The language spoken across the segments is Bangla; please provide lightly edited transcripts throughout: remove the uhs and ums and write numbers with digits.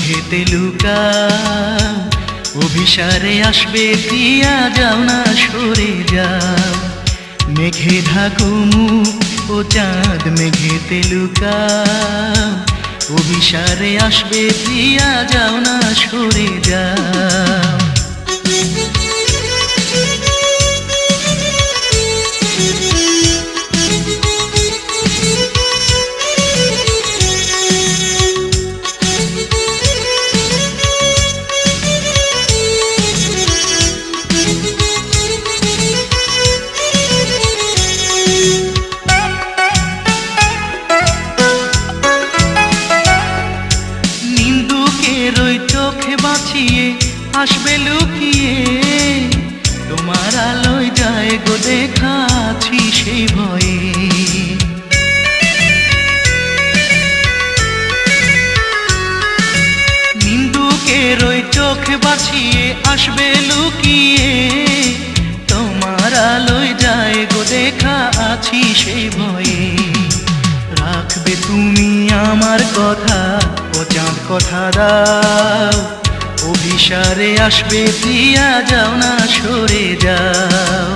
মেঘেতে লুকাও, অভিসারে আসবে দিয়া যাও না সরে যাও। মেঘে ঢাকো মুখ ও চাঁদ মেঘেতে লুকাও, অভিসারে আসবে দিয়া যাও না সরে যাও। চোখে বাঁচিয়ে আসবে লুকিয়ে, তোমার আলোয় যায় গো দেখাছি সেই ভয়ে। নিন্দুকের ওই চোখে বাঁচিয়ে আসবে লুকিয়ে, তোমার আলোয় যায় গো দেখা আছি সেই ভয়ে। রাখবে তুমি আমার কথা ও চাঁদ কথা দাও, অভিসারে আসবে দিয়া যাও না সরে যাও।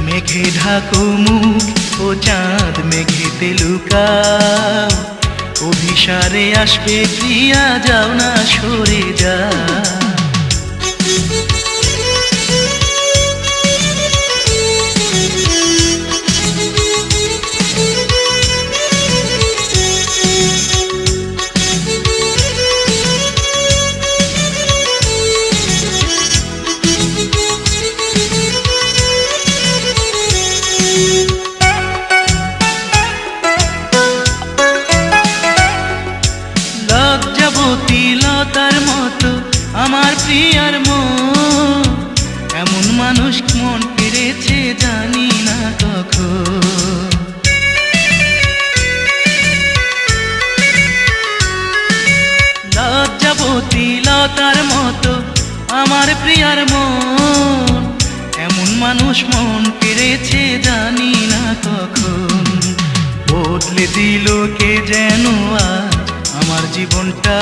মেঘে ঢাকো মুখ ও চাঁদ মেঘেতে লুকাও, অভিসারে আসবে দিয়া যাও না সরে যাও। লতার মতো আমার প্রিয়ার মন, এমন মানুষ মন পেরেছে জানি না কখন। লজ্জাবতী লতার মতো আমার প্রিয়ার মন, এমন মানুষ মন পেরেছে জানি না কখন। বদলে দিল কে যেন আজ আমার জীবনটা,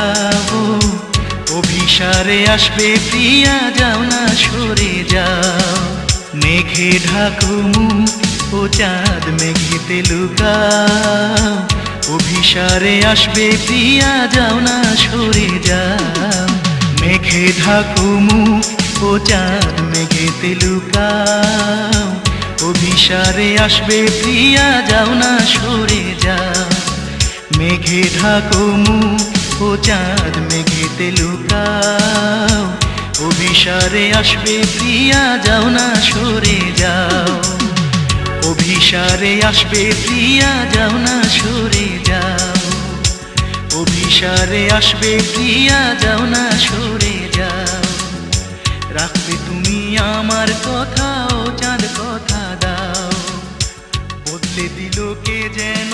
অভিসারে আসবে প্রিয়া যাও না সরে যাও। মেঘে ঢাকো মুখ ও চাঁদ মেঘেতে লুকাও, অভিসারে আসবে প্রিয়া যাও না সরে যাও। মেঘে ঢাকো মুখ ও চাঁদ মেঘেতে লুকাও, অভিসারে আসবে প্রিয়া যাও না সরে যাও। মেঘে ঢাকো মুখ ও চাঁদ মেঘেতে লুকাও, অভিসারে আসবে প্রিয়া যাও না সরে যাও। অভিসারে আসবে প্রিয়া যাও না সরে যাও। অভিসারে আসবে প্রিয়া যাও না সরে যাও। রাখবে তুমি আমার কথা ও চাঁদ কথা দাও, বদলে দিল কে যেন